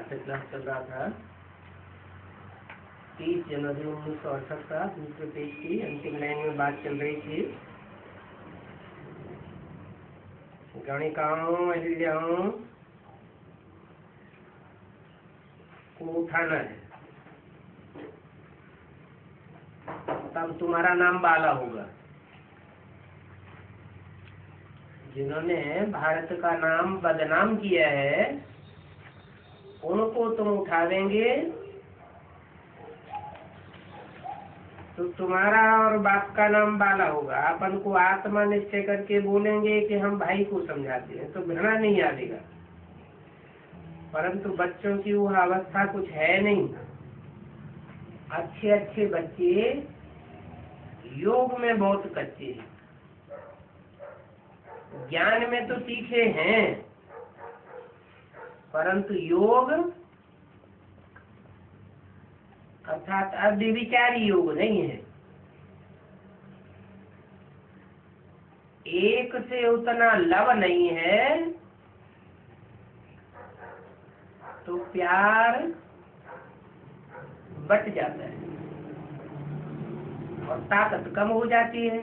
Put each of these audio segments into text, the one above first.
सार्थक क्लास चल रहा था। 30 जनवरी 1968 का दूसरे पेज की अंतिम लाइन में बात चल रही थी। गणिकाओं अहिल्याओं को उठाना है, तब तुम्हारा नाम बाला होगा। जिन्होंने भारत का नाम बदनाम किया है उनको तुम उठा देंगे तो तुम्हारा और बाप का नाम बाला होगा। अपन को आत्मा निश्चय करके बोलेंगे कि हम भाई को समझाते हैं तो घृणा नहीं आएगा, परंतु बच्चों की वो अवस्था कुछ है नहीं। अच्छे अच्छे बच्चे योग में बहुत कच्चे हैं, ज्ञान में तो तीखे हैं, परंतु योग अर्थात अव्यभिचारी योग नहीं है। एक से उतना लव नहीं है तो प्यार बट जाता है और ताकत कम हो जाती है।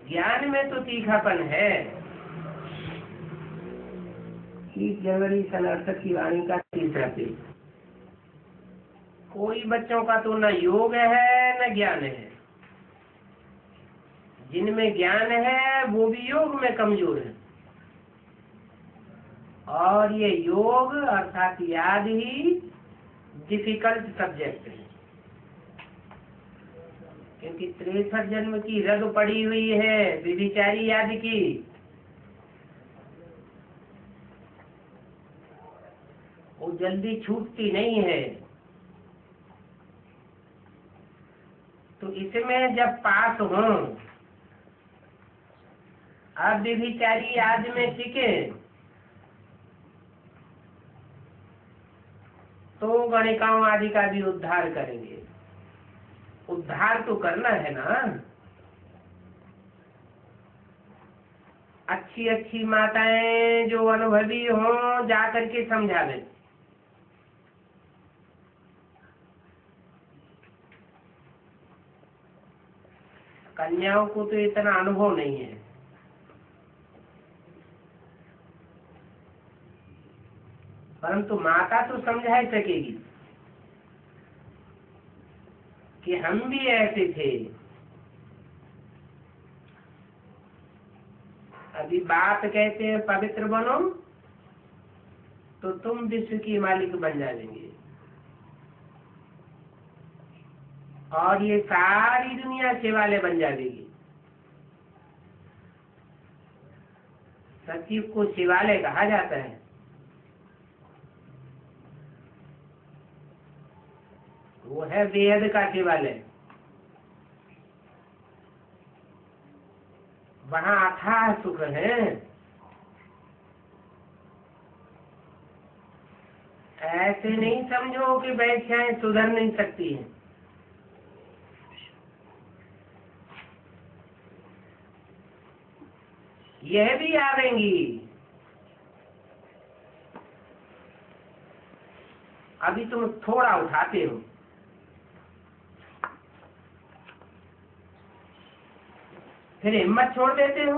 ज्ञान में तो तीखापन है। 30 जनवरी सन 68 की वाणी का तीसरा पेज। कोई बच्चों का तो न योग है न ज्ञान है। जिनमें ज्ञान है वो भी योग में कमजोर है, और ये योग अर्थात याद ही डिफिकल्ट सब्जेक्ट है, क्योंकि 63 जन्म की रग पड़ी हुई है व्यभिचारी याद की। वो जल्दी छूटती नहीं है। तो इसमें जब पास हो अब व्यभिचारी याद में टिके तो गणिकाओं आदि का भी उद्धार करेंगे। उद्धार तो करना है ना। अच्छी अच्छी माताएं जो अनुभवी हों जा करके समझा दें। कन्याओं को तो इतना अनुभव नहीं है, परंतु माता तो समझा ही सकेगी कि हम भी ऐसे थे। अभी बाप कहते हैं पवित्र बनो तो तुम विश्व की मालिक बन जाएंगे और ये सारी दुनिया सेवाले बन जाएगी। सचिव को शिवालय कहा जाता है। वो है वेद का शिवालय। वहाँ अथाह सुख है। ऐसे नहीं समझो कि वैश्याएं सुधर नहीं सकती हैं। यह भी आवेंगी। अभी तुम थोड़ा उठाते हो, फिर हिम्मत छोड़ देते हो।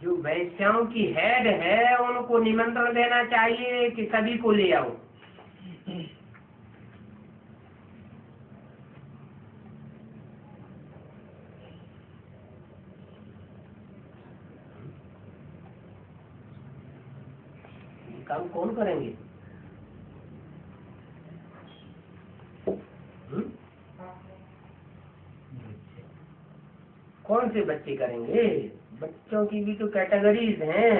जो वैश्याओं की हेड है उनको निमंत्रण देना चाहिए कि सभी को ले आओ। काम कौन करेंगे? कौन से बच्चे करेंगे? बच्चों की भी तो कैटेगरीज हैं।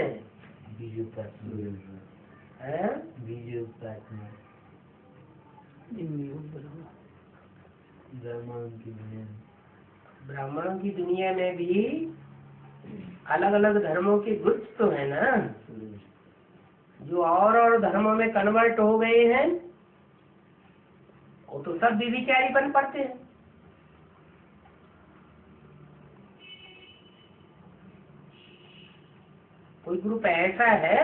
ब्राह्मणों की दुनिया में भी अलग अलग धर्मों के गुच्छ तो है ना, जो और धर्मों में कन्वर्ट हो गए हैं। वो तो सब व्यभिचारी बन पड़ते हैं। कोई ग्रुप ऐसा है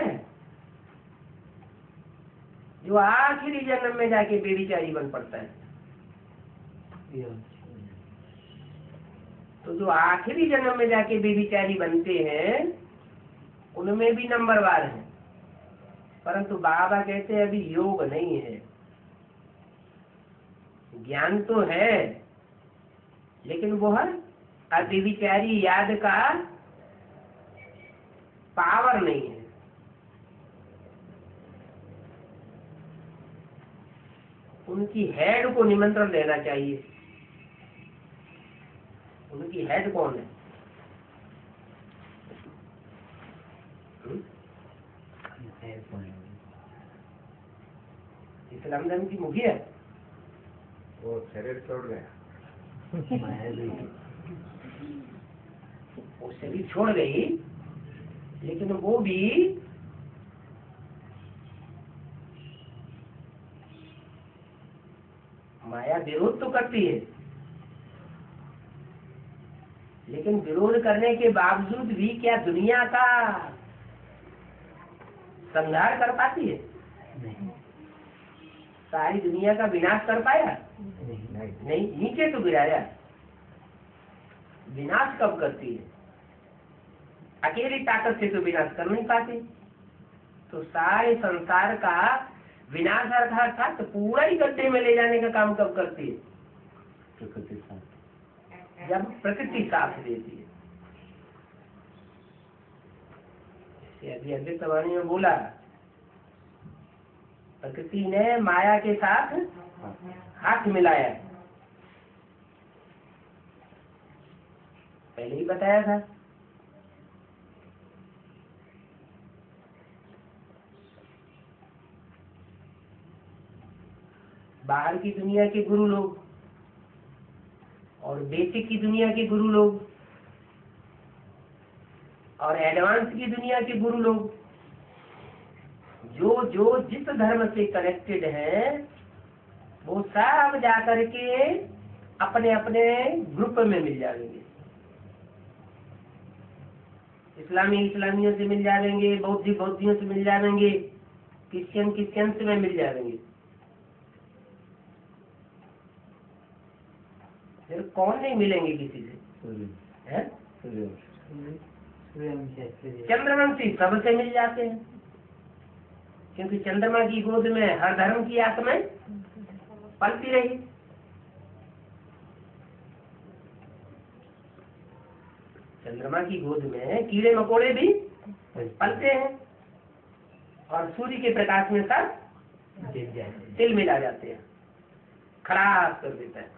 जो आखिरी जन्म में जाके बेविचारी बन पड़ता है। तो जो आखिरी जन्म में जाके बेविचारी बनते हैं उनमें भी नंबरवार है, परंतु बाबा कहते हैं अभी योग नहीं है। ज्ञान तो है लेकिन वो है अव्यभिचारी याद का पावर नहीं है। उनकी हेड को निमंत्रण देना चाहिए। उनकी हेड कौन है? इस्लाम धर्म की मुखिया वो शरीर छोड़ गया। वो शरीर छोड़ गई, लेकिन वो भी माया विरोध तो करती है, लेकिन विरोध करने के बावजूद भी क्या दुनिया का संहार कर पाती है? नहीं। सारी दुनिया का विनाश कर पाया? नहीं। नीचे तो गिराया। विनाश कब करती है? अकेली ताकत से तो विनाश कर नहीं पाती। तो सारे संसार का विनाश अर्थात पूरा ही गड्ढे में ले जाने का काम कब करती है? प्रकृति साथ। जब प्रकृति साथ देती है। अभी अद्वैत वाणी में बोला, प्रकृति ने माया के साथ हाथ मिलाया। पहले ही बताया था। बाहर की दुनिया के गुरु लोग और बेसिक की दुनिया के गुरु लोग और एडवांस की दुनिया के गुरु लोग जो जो जिस धर्म से कनेक्टेड है वो सब जाकर के अपने अपने ग्रुप में मिल जाएंगे। इस्लामियों से मिल जाएंगे, बौद्धियों से मिल जाएंगे, क्रिश्चियन से मिल जाएंगे। फिर कौन नहीं मिलेंगे किसी से? है चंद्रवंशी सबसे मिल जाते हैं, क्योंकि चंद्रमा की गोद में हर धर्म की आत्माएं पलती रही। चंद्रमा की गोद में कीड़े मकोड़े भी पलते हैं और सूर्य के प्रकाश में सब तिल मिला जाते हैं, खराब कर देता है।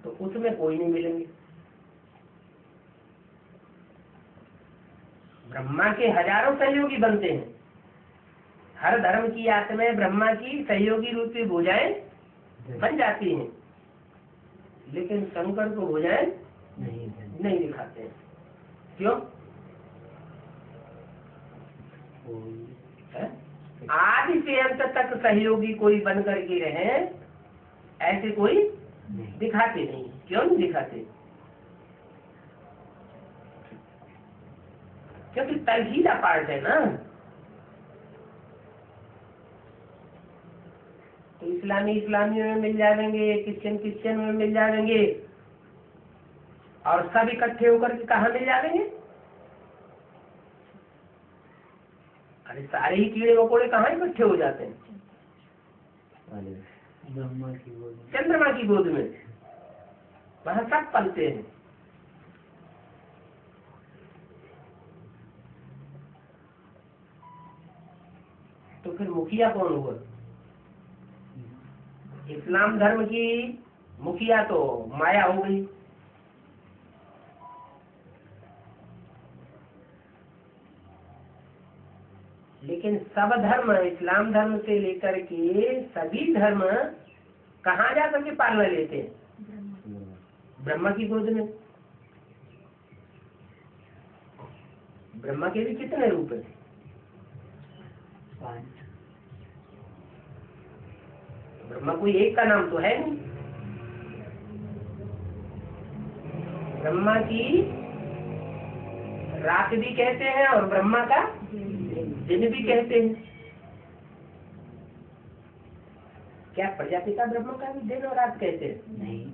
तो उसमें कोई नहीं मिलेंगे। ब्रह्मा के हजारों सहयोगी बनते हैं। हर धर्म की आत्माएं ब्रह्मा की सहयोगी रूपी भुजाएं बन जाती हैं, लेकिन शंकर को भुजाएं नहीं दिखाते हैं। क्यों? आदि से अंत तक सहयोगी कोई बन करके रहे, ऐसे कोई दिखाते नहीं। क्यों नहीं दिखाते? क्योंकि तलखीला पार्ट है ना। तो इस्लामियों में मिल जाएंगे, क्रिश्चियन में मिल जाएंगे, और सब इकट्ठे होकर के कहाँ मिल जाएंगे? अरे सारे ही कीड़े मकोड़े कहाँ इकट्ठे हो जाते हैं? चंद्रमा की गोद में, वहां सब पलते हैं। तो फिर मुखिया कौन हुआ? इस्लाम धर्म की मुखिया तो माया हो गई। लेकिन सब धर्म, इस्लाम धर्म से लेकर के सभी धर्म कहाँ जा करके पालना लेते हैं? ब्रह्मा की गोद में। ब्रह्मा के भी कितने रूप हैं? 5। ब्रह्मा कोई एक का नाम तो है नहीं। ब्रह्मा की रात भी कहते हैं और ब्रह्मा का दिन भी कहते हैं। क्या प्रजापिता ब्रह्मा का भी दिन और रात कहते हैं? नहीं।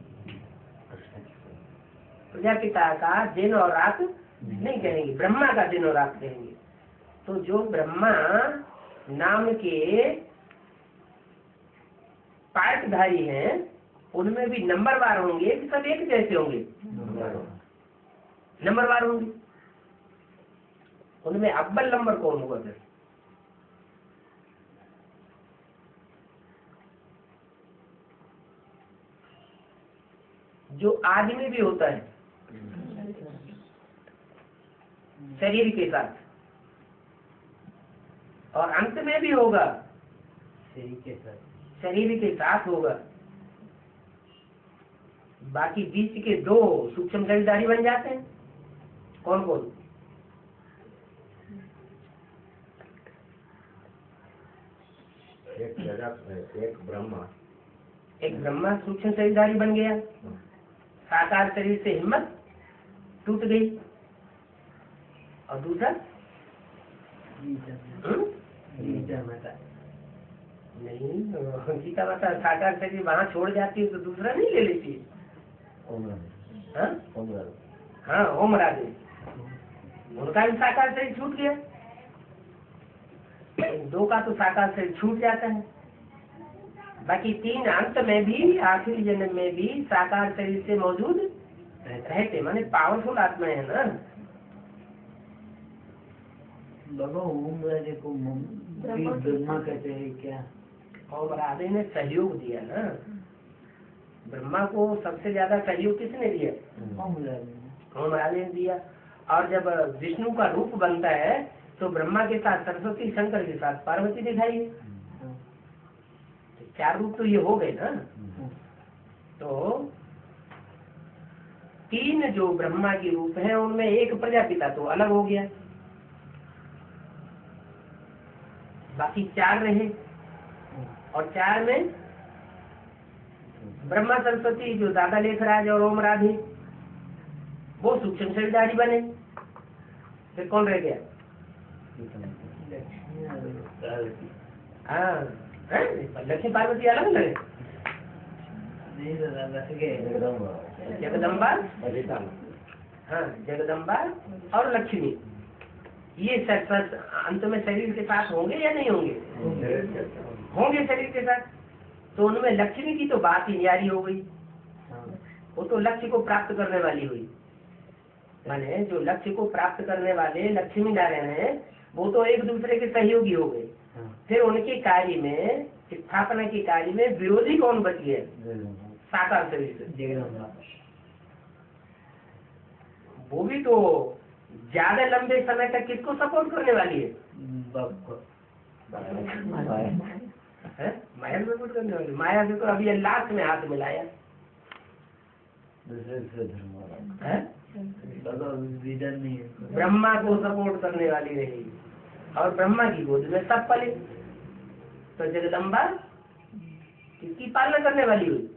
प्रजापिता का दिन और रात नहीं कहेंगे, ब्रह्मा का दिन और रात कहेंगे। तो जो ब्रह्मा नाम के पाठधारी हैं उनमें भी नंबरवार होंगे कि सब एक जैसे होंगे? नंबरवार होंगे। उनमें अव्वल नंबर कौन होगा फिर? जो आदमी भी होता है शरीर के साथ, और अंत में भी होगा शरीर के साथ होगा। बाकी बीच के दो सूक्ष्म शरीरधारी बन जाते हैं। कौन कौन? एक जगत, एक ब्रह्मा। एक ब्रह्मा सूक्ष्म शरीरधारी बन गया, साकार शरीर से हिम्मत टूट गई। और दूसरा नहीं, गीता माता साकार शरीर वहाँ छोड़ जाती है तो दूसरा नहीं ले लेती है। हाँ, ओम राधे, उनका भी साकार शरीर छूट गया। दो का तो साकार शरीर छूट जाता है। बाकी तीन अंत में भी, आखिरी जन्म में भी साकार शरीर से मौजूद रहते, माने पावरफुल आत्मा है ना। बाबा ओम राधे को ब्रह्मा कहते हैं क्या? ओम राधे ने सहयोग दिया ना। ब्रह्मा को सबसे ज्यादा सहयोग किसने दिया? ओम राधे ने दिया। और जब विष्णु का रूप बनता है तो ब्रह्मा के साथ सरस्वती, शंकर के साथ पार्वती दिखाई है। चार रूप तो ये हो गए ना। तो तीन जो ब्रह्मा के रूप हैं उनमें एक प्रजापिता तो अलग हो गया, बाकी चार रहे। और चार में ब्रह्मा, सरस्वती, जो दादा लेखराज और ओम राधे, वो सूक्ष्म शरीरधारी बने। फिर कौन रह गया? हाँ, लक्ष्मी पार्वती अलग लगे। जगदम्बा, हाँ, जगदम्बा और लक्ष्मी, ये अंत में शरीर के साथ होंगे या नहीं होंगे? होंगे शरीर के साथ। तो उनमें लक्ष्मी की तो बात ही न्यारी हो गई। वो तो लक्ष्य को प्राप्त करने वाली हुई। माने जो लक्ष्य को प्राप्त करने वाले लक्ष्मी नारायण है वो तो एक दूसरे के सहयोगी हो गए। फिर उनके कार्य में, स्थापना के कार्य में विरोधी कौन बच गया? साकार शरीर से। वो भी तो ज्यादा लंबे समय तक किसको सपोर्ट करने वाली है? माया को सपोर्ट करने वाली। माया से तो अभी लास्ट में हाथ मिलाया। ब्रह्मा को सपोर्ट करने वाली रही और ब्रह्मा की गोद में सब पले। तो जगदम्बा किसकी पालना करने वाली हुई?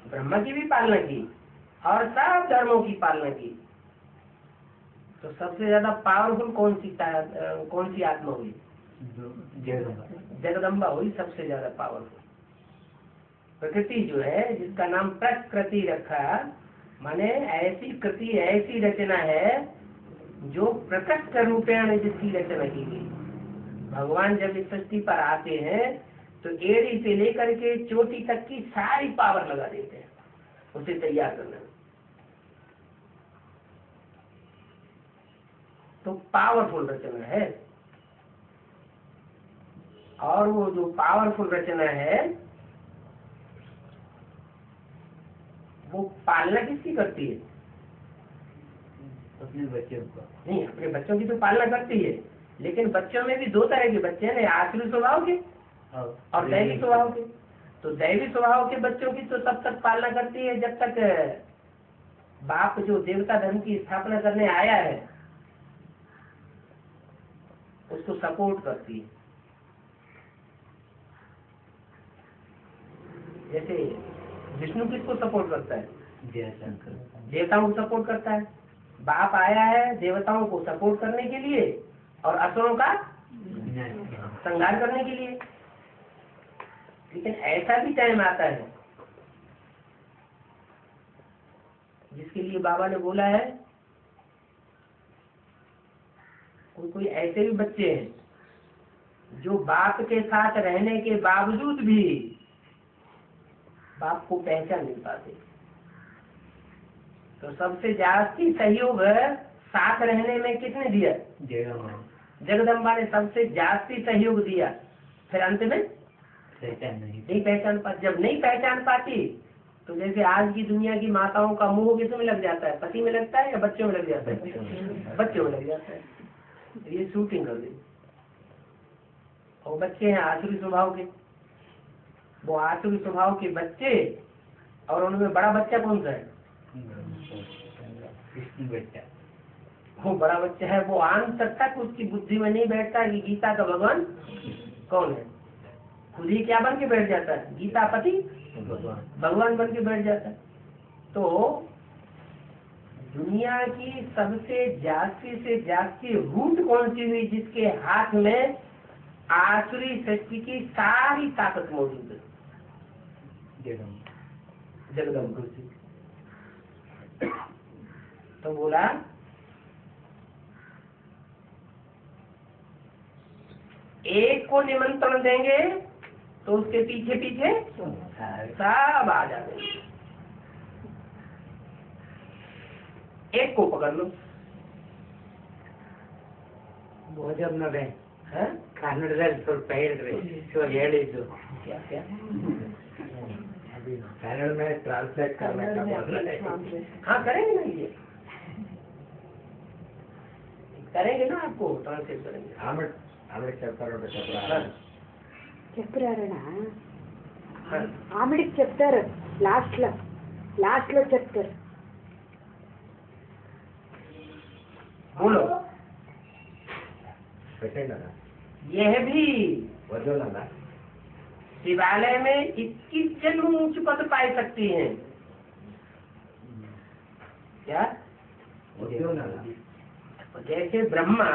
ब्रह्मा की भी पालना की और सब धर्मों की पालना की। तो सबसे ज्यादा पावरफुल कौन सी आत्मा हुई? जगदम्बा हुई सबसे ज्यादा पावरफुल। प्रकृति जो है, जिसका नाम प्रकृति रखा, माने ऐसी कृति, ऐसी रचना है जो प्रकृत रूपेण जिसकी रचना की गई। भगवान जब इस सृष्टि पर आते हैं तो एड़ी से लेकर के चोटी तक की सारी पावर लगा देते हैं उसे तैयार करने में। तो पावरफुल रचना है। और वो जो पावरफुल रचना है वो पालना किसकी करती है? अपने बच्चों को। नहीं, अपने बच्चों की तो पालना करती है, लेकिन बच्चों में भी दो तरह के बच्चे हैं, आसुरी स्वभाव के और दैवी स्वभाव के। तो दैवी स्वभाव के बच्चों की तो तब तक पालना करती है जब तक बाप जो देवता धर्म की स्थापना करने आया है उसको सपोर्ट करती है। जैसे विष्णु किसको सपोर्ट करता है? देवताओं को सपोर्ट करता है। बाप आया है देवताओं को सपोर्ट करने के लिए और असुरों का संहार करने के लिए। लेकिन ऐसा भी टाइम आता है जिसके लिए बाबा ने बोला है, कोई ऐसे भी बच्चे हैं जो बाप के साथ रहने के बावजूद भी बाप को पहचान नहीं पाते। तो सबसे जास्ती सहयोग साथ रहने में किसने दिया? जगदम्बा ने सबसे जास्ती सहयोग दिया। फिर अंत में नहीं पहचान पाती। जब नहीं पहचान पाती तो जैसे आज की दुनिया की माताओं का मुंह किसमें लग जाता है? पति में लगता है या बच्चों में लग जाता है? बच्चों में लग जाता है। ये शूटिंग कर दी। और बच्चे हैं आसुरी स्वभाव के, वो आसुरी स्वभाव के बच्चे, और उनमें बड़ा बच्चा कौन सा है? वो बड़ा बच्चा है, वो आन तक तक उसकी बुद्धि में नहीं बैठता कि गीता का भगवान कौन है। खुद ही क्या बन के बैठ जाता है? गीता पति भगवान बन के बैठ जाता है। तो दुनिया की सबसे जास्ती से जास्ती रूट कौन सी हुई जिसके हाथ में आसुरी सृष्टि की सारी ताकत मौजूद है? जगदम्बा। तो बोला एक को निमंत्रण देंगे तो उसके पीछे पीछे सब आ जाएंगे। एक को पकड़ लो। ಭೋಜನವೇ हाँ? ಕನ್ನಡದಲ್ಲಿ ಸ್ವಲ್ಪ ಹೇಳ್ರಿ, ಇವಾಗ ಹೇಳಿದ್ದು क्या क्या कन्नड़ में ट्रांसलेट करने का बोल रहे हैं। हाँ करेंगे ना, ये करेंगे ना, आपको ट्रांसलेट करेंगे। आमिर చెప్తారు हाँ, చెప్పారనా? हाँ, ఆమెడికి చెప్తారు, లాస్ట్ లో చెప్తారు. बोलो। पेशेंट है ना, यह भी वजन है ना, शिवालय में 21 जन्म ऊंच पद पाई सकती हैं। क्या? वजन है ना, जैसे ब्रह्मा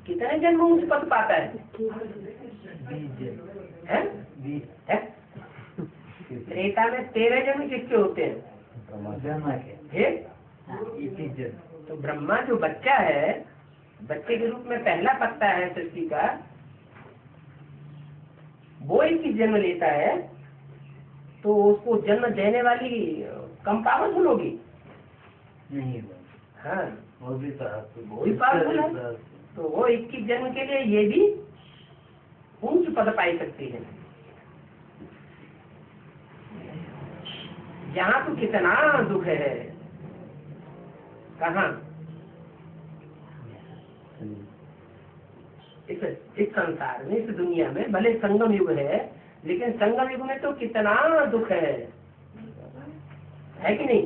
कितने जन्म ऊंच पद पाता है? हैं? हैं? त्रेता में 13 जन्म किसके होते हैं? हे? तो ब्रह्मा जो बच्चा है, बच्चे के रूप में पहला पत्ता है सृष्टि का, वो 21 जन्म लेता है। तो उसको जन्म देने वाली कम पावरफुल होगी? नहीं, हाँ, वो भी पावरफुल है। तो वो 21 जन्म के लिए ये भी ऊंच पद पाई सकती है। यहाँ तो कितना दुख है। कहाँ? इस संसार में, इस दुनिया में भले संगम युग है, लेकिन संगम युग में तो कितना दुख है कि नहीं?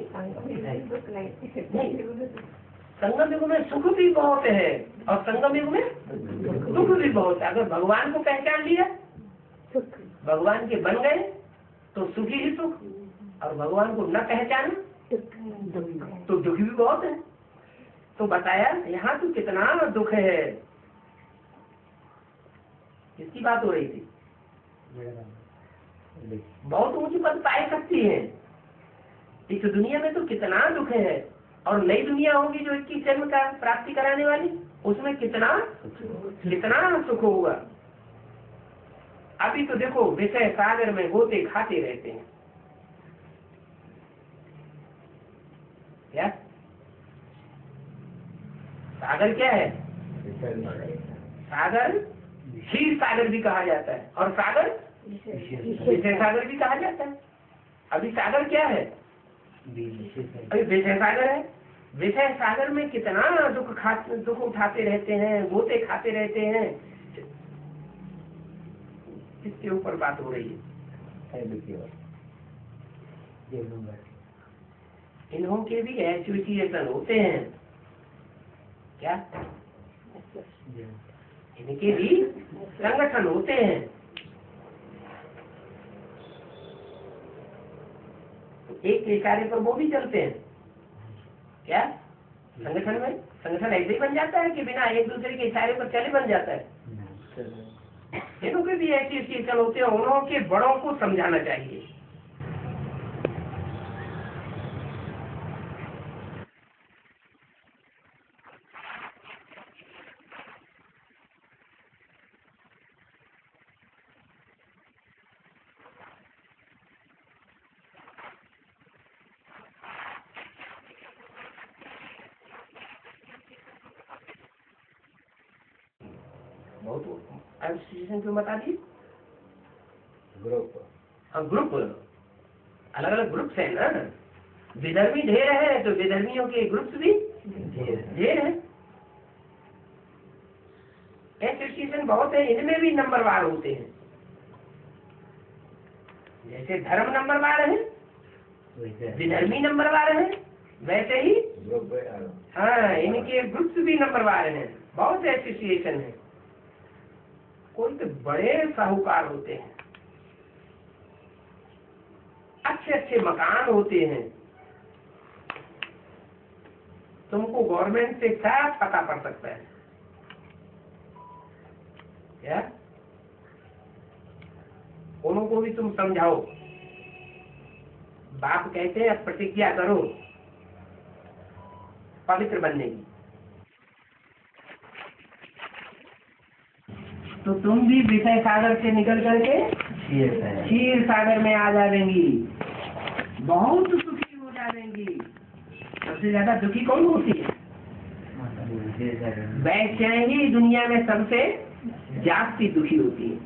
नहीं, संगम युग में सुख भी बहुत है और संगम युग में दुख भी बहुत है। अगर भगवान को पहचान लिया, भगवान के बन गए तो सुखी ही सुख, और भगवान को न पहचाना तो दुख भी बहुत है। तो बताया यहाँ तो कितना दुख है। किसकी बात हो रही थी? बहुत ऊंची पद पाई सकती है। इस दुनिया में तो कितना दुख है, और नई दुनिया होगी जो 21 जन्म का प्राप्ति कराने वाली, उसमें कितना सुख होगा। अभी तो देखो विषय सागर में गोते खाते रहते हैं। क्या सागर क्या है? सागर क्षीर सागर भी कहा जाता है, और सागर विषय सागर भी कहा जाता है। अभी सागर क्या है? अभी विषय सागर है। विषय सागर में कितना दुख उठाते रहते हैं, गोते खाते रहते हैं। इसके ऊपर बात हो रही है। इन्हों के भी एसोसिएशन होते हैं। क्या? इनके भी संगठन होते हैं। तो एक के इशारे पर वो भी चलते हैं क्या संगठन में? संगठन ऐसे ही बन जाता है कि बिना एक दूसरे के इशारे पर चले बन जाता है? इनों के भी ऐसी चीज होते हैं, उन्हों के बड़ों को समझाना चाहिए। बहुत एसोसिएशन क्यों बता दी? ग्रुप हाँ ग्रुप, अलग अलग ग्रुप्स है ना। विधर्मी ढेर है तो विधर्मियों के ग्रुप्स भी ढेर है। एसोसिएशन बहुत है, इनमें भी नंबरवार होते हैं। जैसे धर्म नंबरवार है, विधर्मी नंबरवार है, वैसे ही ग्रुप हाँ इनके ग्रुप्स भी नंबरवार हैं। बहुत एसोसिएशन है। कोई तो बड़े साहूकार होते हैं, अच्छे अच्छे मकान होते हैं, तुमको गवर्नमेंट से साफ पता पड़ सकता है क्या? उनको भी तुम समझाओ। बाप कहते हैं प्रतिज्ञा करो पवित्र बनने की, तो तुम भी विषय सागर से निकल करके क्षीर सागर में आ जाएंगी, बहुत सुखी हो जाएंगी। सबसे ज्यादा दुखी कौन होती है? वैसे ही दुनिया में सबसे जास्ती दुखी होती है।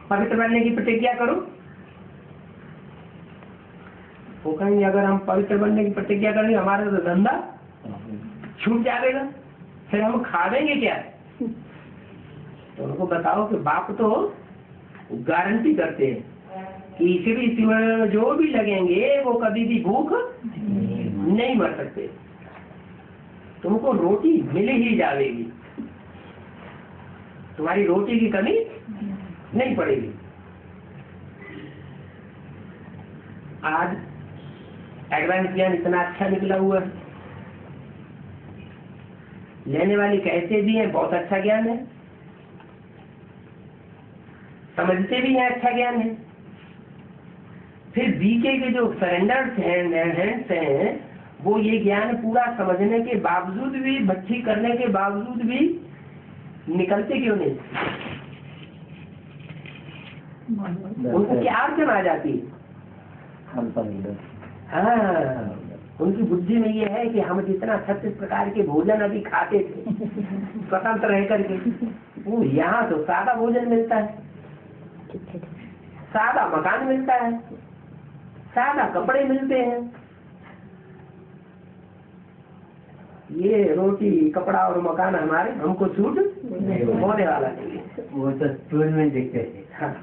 पवित्र बनने की प्रतिज्ञा करो। वो कहेंगे अगर हम पवित्र बनने की प्रतिज्ञा करेंगे हमारा तो धंधा छूट जाएगा, फिर हम खावेंगे क्या? तो उनको बताओ कि बाप तो गारंटी करते हैं कि ईश्वरी सिमरन जो भी लगेंगे वो कभी भी भूख नहीं मर सकते, तुमको रोटी मिल ही जाएगी, तुम्हारी रोटी की कमी नहीं पड़ेगी। आज एडवांस ज्ञान इतना अच्छा निकला हुआ है, लेने वाली कैसे भी है, बहुत अच्छा ज्ञान है, समझते भी है, अच्छा ज्ञान है। फिर बीके के जो सरेंडर्स हैंड्स हैं वो ये ज्ञान पूरा समझने के बावजूद भी, भट्टी करने के बावजूद भी निकलते क्यों नहीं? उनको क्या अड़चन आ जाती है? हाँ, उनकी बुद्धि में ये है कि हम जितना 36 प्रकार के भोजन अभी खाते थे स्वतंत्र रह करके, वो यहाँ तो सादा भोजन मिलता है, सादा मकान मिलता है, सादा कपड़े मिलते हैं। ये रोटी कपड़ा और मकान हमारे हमको छूट होने वाला नहीं है। वो तो स्कूल में दिखते थे। हाँ,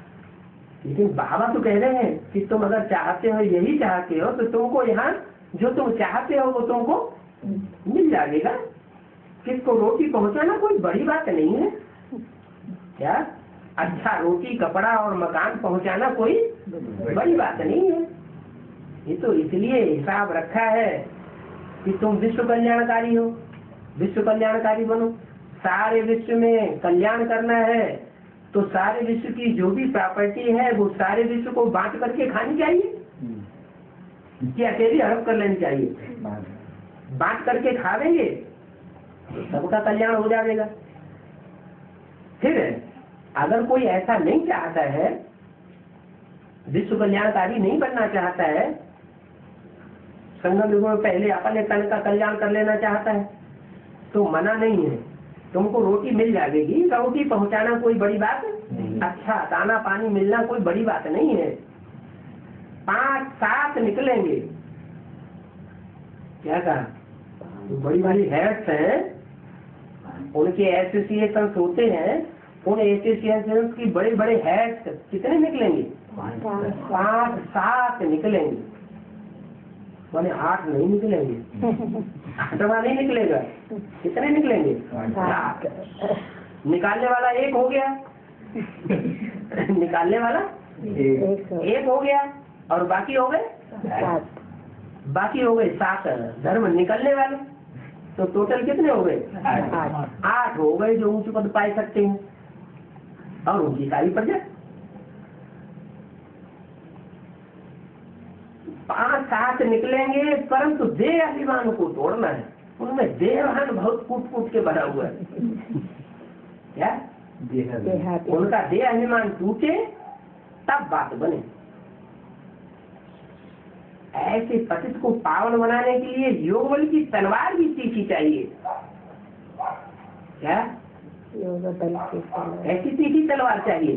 लेकिन बाबा तो कह रहे हैं कि तुम अगर चाहते हो, यही चाहते हो, तो तुमको यहाँ जो तुम चाहते हो वो तुमको मिल जाएगा। किसको रोटी पहुँचाना कोई बड़ी बात नहीं है क्या? अच्छा रोटी कपड़ा और मकान पहुँचाना कोई बड़ी बात नहीं है। ये तो इसलिए हिसाब रखा है कि तुम विश्व कल्याणकारी हो, विश्व कल्याणकारी बनो। सारे विश्व में कल्याण करना है तो सारे विश्व की जो भी प्रॉपर्टी है वो सारे विश्व को बांट करके खानी चाहिए कि अकेली हड़प कर लेनी चाहिए? बांट करके खावेंगे तो सबका कल्याण हो जाएगा। फिर अगर कोई ऐसा नहीं चाहता है, विश्व कल्याणकारी नहीं बनना चाहता है, संगम युग में पहले अपने तन का कल्याण कर लेना चाहता है, तो मना नहीं है, तुमको रोटी मिल जाएगी। रोटी पहुंचाना कोई बड़ी बात नहीं, अच्छा दाना पानी मिलना कोई बड़ी बात नहीं है। 5-7 निकलेंगे, क्या कहा? तो बड़ी बड़ी हेड्स हैं, उनके एसोसिएशन होते हैं, उन एसोसिएशन की बड़े बड़े हेड्स कितने निकलेंगे? 5-7 निकलेंगे। बोले 8 नहीं निकलेंगे, 8वां नहीं निकलेगा। कितने निकलेंगे? 7। निकालने वाला एक हो गया निकालने वाला एक हो गया और बाकी हो गए 7 बाकी हो गए 7 धर्म निकलने वाले। तो टोटल कितने हो गए 8 हो गए जो ऊंच पद पाए सकते हैं और उनकी सारी प्रजा। 5-7 निकलेंगे परंतु देह अभिमान को तोड़ना है। उनमें देहभान बहुत कूट कूट के भरा हुआ है। क्या उनका देह अभिमान टूटे तब बात बने। ऐसे पतित को पावन बनाने के लिए योग बल की तलवार भी तीखी चाहिए। क्या योग बल की तलवार। ऐसी तीखी तलवार चाहिए।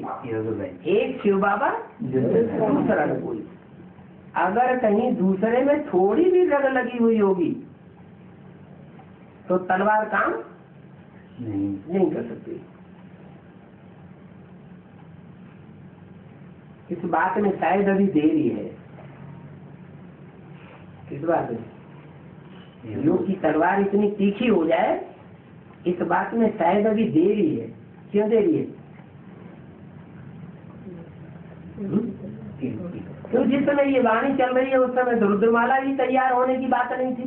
एक शिव बाबा दूसरा न कोई। अगर कहीं दूसरे में थोड़ी भी रग लगी हुई होगी तो तलवार काम नहीं कर सकती। इस बात में शायद अभी देरी है। इस बात में योग की तलवार इतनी तीखी हो जाए इस बात में शायद अभी देरी है। क्यों देरी है? तो जिस समय ये वाणी चल रही है उस समय तो रुद्रमाला भी तैयार होने की बात नहीं थी।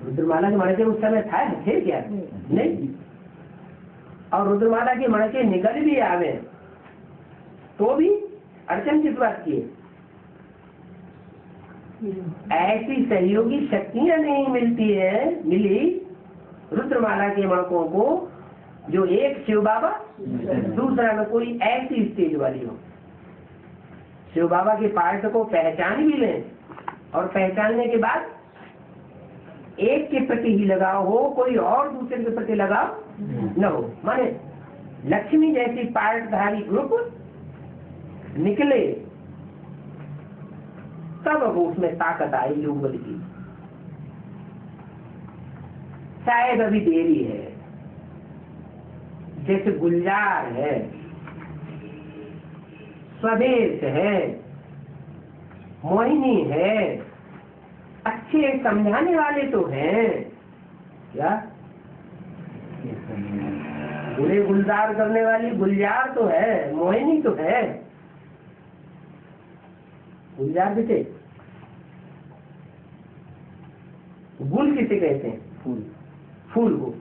रुद्रमाला के मणके उस समय थे क्या? नहीं। और रुद्रमाला के मणके निकल भी आवे तो भी अड़चन किस बात की? ऐसी सहयोगी शक्तियां नहीं मिली रुद्रमाला के मणकों को जो एक शिव बाबा दूसरा में कोई ऐसी स्टेज वाली हो। शिव बाबा के पार्ट को पहचान भी लें और पहचानने के बाद एक के प्रति ही लगाव हो, कोई और दूसरे के प्रति लगाव न हो। माने लक्ष्मी जैसी पार्टधारी ग्रुप निकले तब उसमें ताकत आई योग बल की। शायद अभी देरी है। जैसे गुलजार है, स्वदेश है, मोहिनी है, अच्छे समझाने वाले तो हैं। क्या बुरे गुलजार करने वाली गुलजार तो है, मोहिनी तो है। गुलजार किसे गुल किसे कहते हैं? फूल को।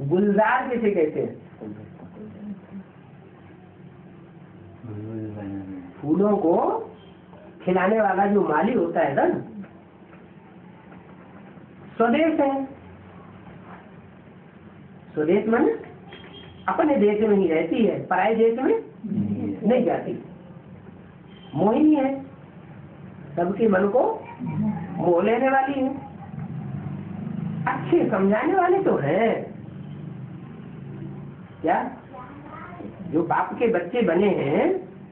गुलजार किसे कहते हैं? फूलों को खिलाने वाला जो माली होता है ना। स्वदेश है। स्वदेश मन अपने देश में ही रहती है, पराये देश में नहीं जाती। मोहिनी है, सबके मन को मोह लेने वाली है। अच्छे समझाने वाले तो हैं। क्या जो बाप के बच्चे बने हैं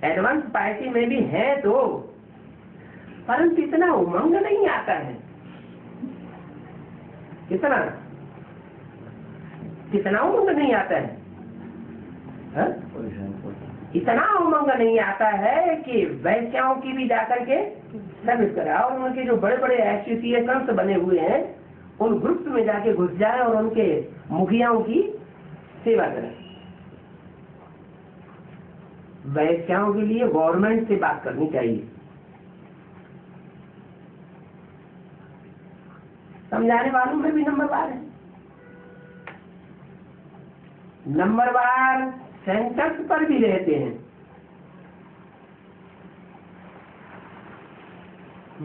एडवांस पार्टी में भी हैं तो, परंतु इतना उमंग नहीं आता है। कितना उमंग नहीं आता है? इतना उमंग नहीं आता है कि वैश्याओं की भी जाकर के सर्विस करे और उनके जो बड़े बड़े एसोसिएशन बने हुए हैं उन ग्रुप में जाके घुस जाए और उनके मुखियाओं की सेवा करें। वैश्याओं के लिए गवर्नमेंट से बात करनी चाहिए। समझाने वालों में भी नंबरवार है। नंबरवार सेंटर्स पर भी रहते हैं।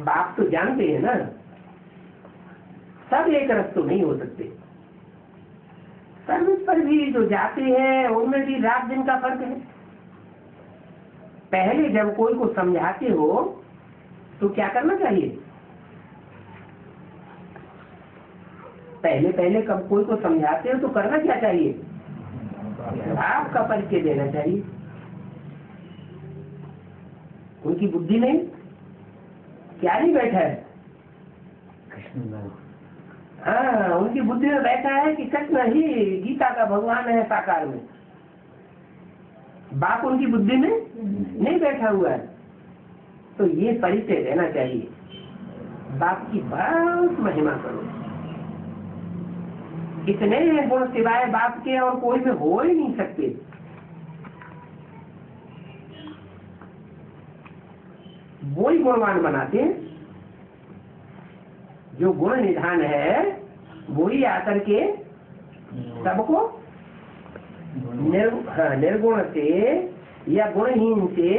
बाप तो जानते हैं ना, सब एक रस तो नहीं हो सकते। सर्विस पर भी जो जाते हैं उनमें भी रात दिन का फर्क है। पहले जब कोई को समझाते हो तो क्या करना चाहिए? पहले कब कोई को समझाते हो तो करना क्या चाहिए? आपका परिचय देना चाहिए। उनकी बुद्धि में क्या नहीं बैठा है? हाँ, उनकी बुद्धि में बैठा है कि कृष्ण ही गीता का भगवान है साकार में। बाप उनकी बुद्धि में नहीं बैठा हुआ है। तो ये परिचय देना चाहिए। बाप की बहुत महिमा करो। इतने गुण सिवाय बाप के और कोई में हो ही नहीं सकते। वो ही गुणवान बनाते हैं। जो गुण निधान है वो ही आकर के सबको निर्गुण से या गुणहीन से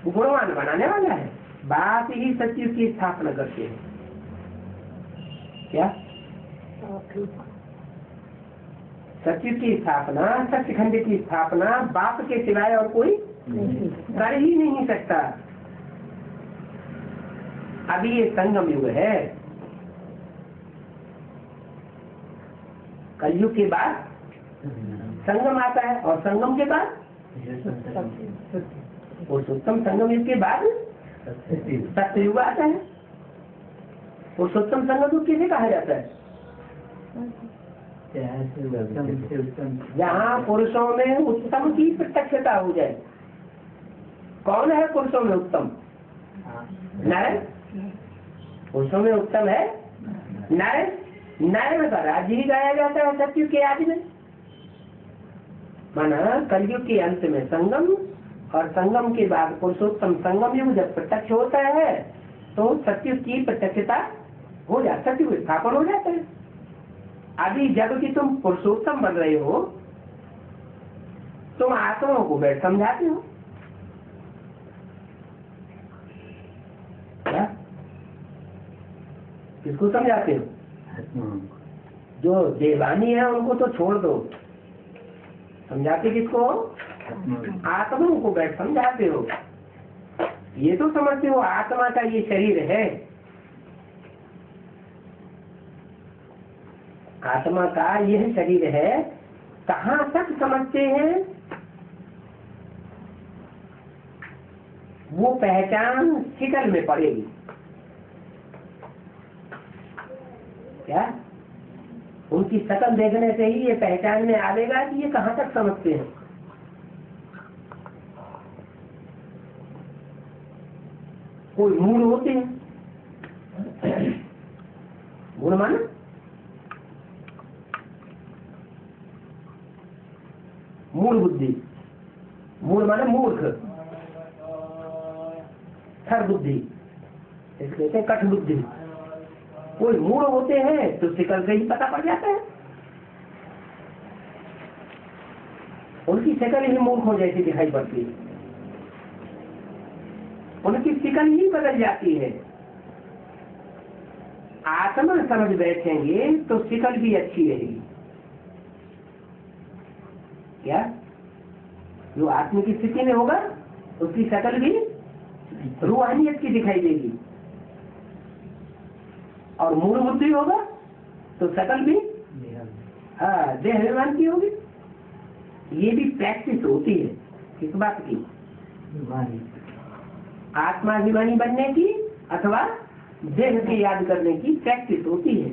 गुणवान बनाने वाला है। बाप ही सचिव की स्थापना करते हैं। क्या सचिव की स्थापना, सचखंड की स्थापना बाप के सिवाय और कोई कर ही नहीं सकता। अभी ये संगम युग है। कलयुग के बाद संगम आता है और संगम के बाद पुरुषोत्तम, संगम युग के बाद सत्ययुग आता है। पुरुषोत्तम संगम युग किसे कहा जाता है? जहाँ पुरुषों में उत्तम की प्रत्यक्षता हो जाए। कौन है पुरुषों में उत्तम? नारायण। पुरुषों में उत्तम है नारायण। नारायण का राज्य ही गाया जाता है सत्ययुग के आदि में। माना कलयुग के अंत में संगम और संगम के बाद पुरुषोत्तम। संगम युग जब प्रत्यक्ष होता है तो सत्ययुग की प्रत्यक्षता हो जाती, सत्ययुग स्थापन हो जाता है। अभी जब कि तुम पुरुषोत्तम बन रहे हो, तुम आत्माओं को बैठ समझाते हो। क्या किसको समझाते हो? जो देवानी है उनको तो छोड़ दो, समझाते किसको? आत्माओं को बैठ समझाते हो। ये तो समझते हो आत्मा का ये शरीर है, आत्मा का यह शरीर है। कहाँ तक समझते हैं? वो पहचान शिकल में पड़ेगी। क्या उनकी शकल देखने से ही ये पहचान में आएगा कि ये कहाँ तक समझते हैं। कोई मूल होते हैं। गुण माना मूल बुद्धि, मूल माने मूर्ख, थर बुद्धि, इसको कहते हैं कठ बुद्धि। कोई मूल होते हैं तो शिकल से ही पता पड़ जाता है। उनकी शिकल ही मूर्खों जैसी दिखाई पड़ती है, उनकी शिकल ही बदल जाती है। आत्मा समझ बैठेंगे तो शिकल भी अच्छी रहेगी। क्या जो आत्मा की स्थिति में होगा उसकी शकल भी रूहानियत की दिखाई देगी, और मूल बुद्धि होगा तो शकल भी देह अभिमान की होगी। ये भी प्रैक्टिस होती है किस बात की? आत्माभिमानी बनने की अथवा देह के याद करने की प्रैक्टिस होती है।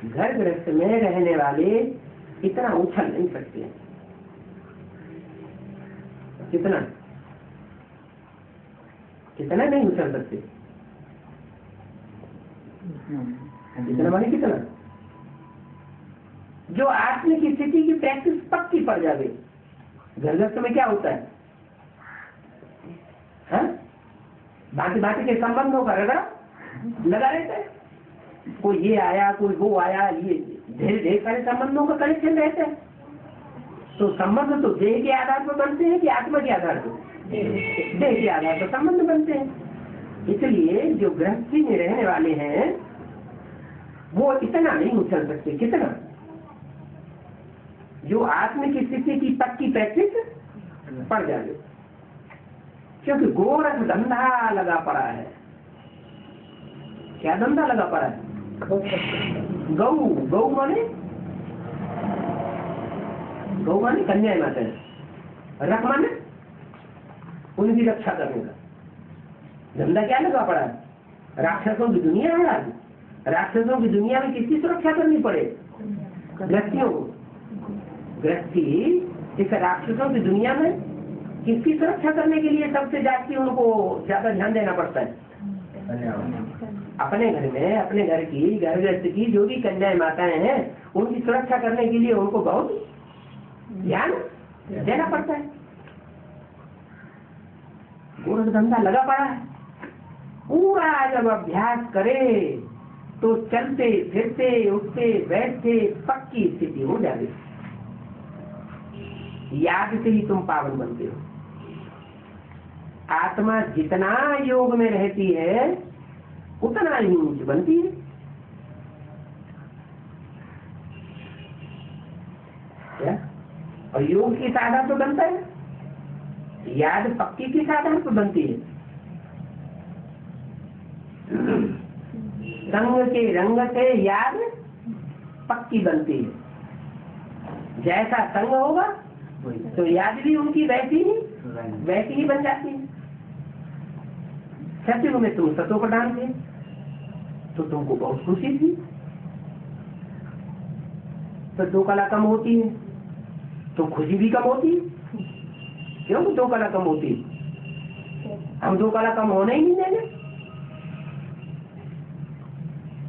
घर गृहस्थ में रहने वाले इतना उछल नहीं सकते। कितना कितना नहीं उछल सकते? कितना माने कितना? जो आत्म की स्थिति की प्रैक्टिस पक्की पड़ जाए। घर गृहस्थ में क्या होता है? बाकी बाकी के संबंधों का रगड़ा लगा रहता है। कोई ये आया, कोई वो आया, ये ढेर सारे संबंधों का कनेक्शन रहता है। तो संबंध तो देह के आधार पर बनते हैं कि आत्मा के आधार पर? देह के आधार पर संबंध बनते हैं। इसलिए जो गृहस्थी में रहने वाले हैं वो इतना नहीं उछल सकते। कितना? जो आत्म की स्थिति की पक्की प्रैक्टिस पड़ जाए। क्योंकि गोरख धंधा लगा पड़ा है। क्या धंधा लगा पड़ा है? गौ, गौ माने कन्या माता है। रख माने उनकी रक्षा करने का धंधा क्या लगा पड़ा है? राक्षसों की दुनिया है आज। राक्षसों की दुनिया में किसकी सुरक्षा करनी पड़े? गृहस्थियों को। गृहस्थी इस राक्षसों की दुनिया में किसकी सुरक्षा करने के लिए सबसे जाति उनको ज्यादा ध्यान देना पड़ता है? अपने घर में, अपने घर की, घर गृहस्थ की जो भी कन्याएं माताएं हैं, उनकी सुरक्षा करने के लिए उनको बहुत ध्यान देना पड़ता है। गोरख धंधा लगा पड़ा है। पूरा जब अभ्यास करे तो चलते फिरते उठते बैठते पक्की स्थिति हो जाती। याद से ही तुम पावन बनते हो। आत्मा जितना योग में रहती है उतना ही ऊंच बनती है। क्या? और योग की साधना तो बनता है, याद पक्की की साधना तो बनती है। संग के रंग से याद पक्की बनती है। जैसा संग होगा तो याद भी उनकी वैसी ही बन जाती है। सत्युग में तुम सतों को डाल थे तो तुमको बहुत खुशी थी। तो 2 कला कम होती है तो खुशी भी कम होती है। क्यों 2 कला कम होती है? हम 2 कला कम होने ही नहीं देंगे।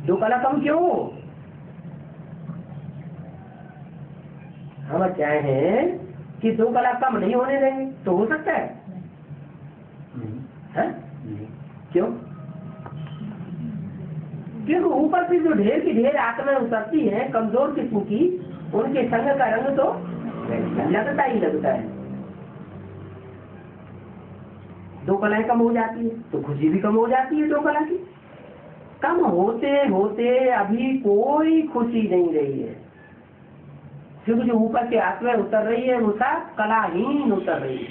2 कला कम क्यों? हम चाहें कि 2 कला कम नहीं होने देंगे तो हो सकता है? क्यों? क्योंकि ऊपर से जो ढेर की ढेर आत्माएं उतरती हैं कमजोर किस्म की, उनके संग का रंग तो लगता ही लगता है। 2 कलाएं कम हो जाती है तो खुशी भी कम हो जाती है। 2 कला की कम होते होते अभी कोई खुशी नहीं रही है, क्योंकि जो ऊपर से आत्माएं उतर रही है वो सब कलाहीन उतर रही है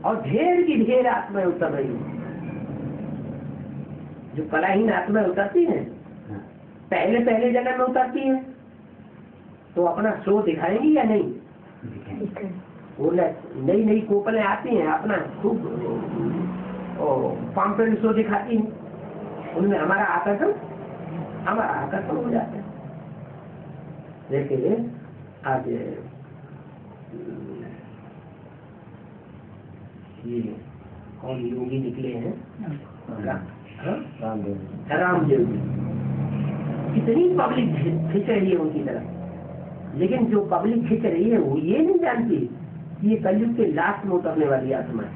और ढेर की ढेर आत्माएं उतर रही है। जो कलाहीन आत्माएं उतरती हैं पहले जन्म में उतरती है तो अपना शो दिखाएंगी या नहीं? वो नई नई कोपलें आती हैं, अपना खूब पाम्पलेट शो दिखाती हैं। उनमें हमारा आकर्षण हो जाता है। देखिए आज ये कौन योगी निकले हैं? रामदेव जी। कितनी पब्लिक खिंच रही है उनकी तरफ, लेकिन जो पब्लिक खिंच रही है वो ये नहीं जानती कि ये कलयुग के लास्ट में उतरने वाली आत्मा है।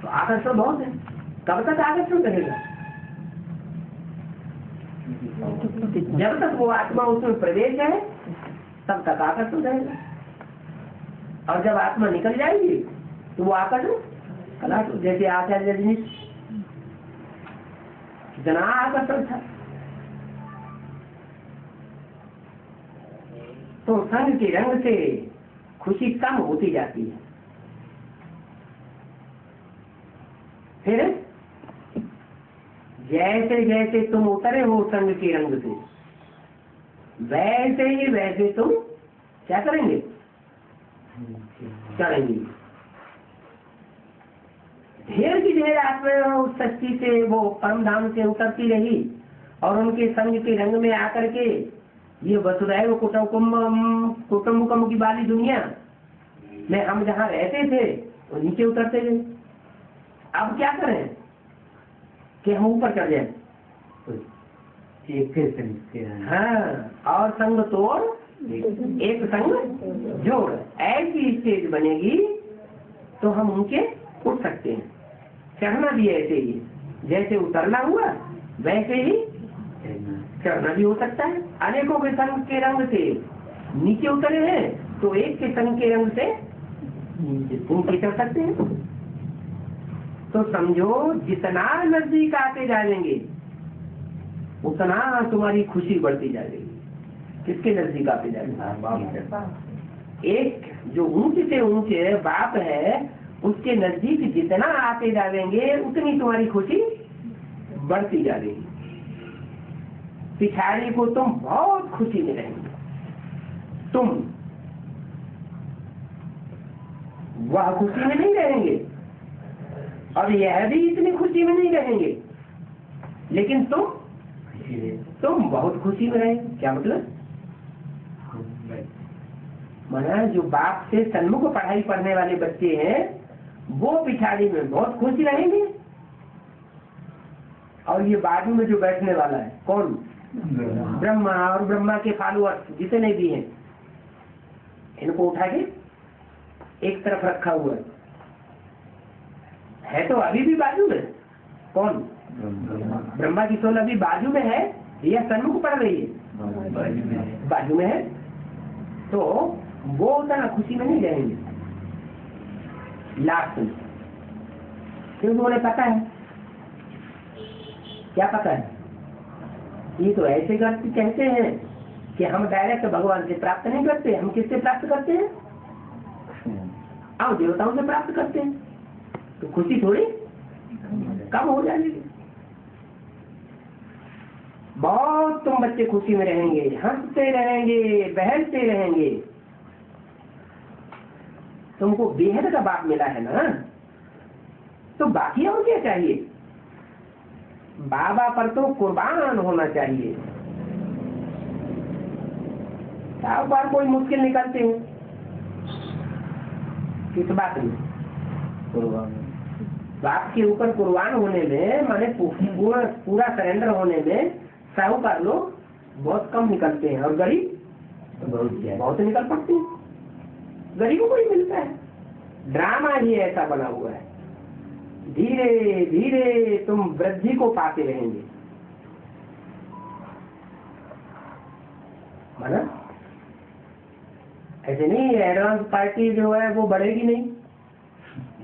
तो आकर्षण बहुत है। कब तक आकर्षण रहेगा? जब तक वो आत्मा उसमें प्रवेश है तब तक आकर्षण रहेगा, और जब आत्मा निकल जाएगी तो वो आकर्षण कला। जैसे आचार्य रजनीश कितना आकर्षण था, तो संग के रंग से खुशी कम होती जाती है। फिर जैसे जैसे तुम उतरे हो संग के रंग से, वैसे तुम क्या करेंगे? चढ़ेंगे। ढेर की ढेर आत्माएं उस शक्ति से वो परम धाम से उतरती रही और उनके संग के रंग में आकर के ये वसुधैव कुटुंबकम की वाली दुनिया में हम जहाँ रहते थे वो नीचे उतरते गए। अब क्या करें कि हम ऊपर चढ़ जाए? हाँ, और संग तोड़ एक संग जोड़, ऐसी स्टेज बनेगी तो हम उनके उठ सकते हैं। चढ़ना भी ऐसे ही, जैसे उतरना हुआ वैसे ही चढ़ना भी हो सकता है। अनेकों के संग के रंग से नीचे उतरे हैं तो एक के संग के रंग से नीचे चढ़ सकते हैं। तो समझो जितना नजदीक आते जाएंगे उतना तुम्हारी खुशी बढ़ती जाएगी। किसके नजदीक आते जाएंगे? एक जो ऊंचे से ऊंचे बाप है उसके नजदीक जितना आते जाएंगे उतनी तुम्हारी खुशी बढ़ती जाएगी। पिछाड़ी को तुम बहुत खुशी में रहेंगे, तुम वह खुशी में नहीं रहेंगे और यह भी इतनी खुशी में नहीं रहेंगे, लेकिन तुम बहुत खुशी में रहेंगे। क्या मतलब? माना जो बाप से सन्मुख पढ़ाई पढ़ने वाले बच्चे हैं वो पिछाड़ी में बहुत खुश रहेंगे और ये बाजू में जो बैठने वाला है कौन? ब्रह्मा। और ब्रह्मा के फॉलोअर्स जितने भी हैं, इनको उठा के एक तरफ रखा हुआ है तो अभी भी बाजू में कौन? ब्रह्मा की सोल अभी बाजू में है या सन्मुख पड़ रही है? बाजू में है। तो वो उतना खुशी में नहीं रहेंगे लास्ट में, क्योंकि उन्हें पता है। क्या पता है? ये तो ऐसे कहते हैं कि हम डायरेक्ट भगवान से प्राप्त नहीं करते, हम किससे प्राप्त करते हैं? हम देवताओं से प्राप्त करते हैं। तो खुशी थोड़ी कम हो जाएगी। बहुत तुम बच्चे खुशी में रहेंगे, हंसते रहेंगे, बहलते रहेंगे। तुमको बेहद का बाप मिला है ना, तो बाकी और क्या चाहिए? बाबा पर तो कुर्बान होना चाहिए। बार कोई मुश्किल निकलते हैं किस बात में? कुर्बान। बाप के ऊपर कुर्बान होने में, माने पूरा सरेंडर होने में साहूकार लोग बहुत कम निकलते हैं और गरीब बहुत निकल पड़ते हैं। गरीबों को ही मिलता है। ड्रामा ही ऐसा बना हुआ है। धीरे धीरे तुम वृद्धि को पाते रहेंगे। माना ऐसे नहीं, एडवांस पार्टी जो है वो बढ़ेगी नहीं,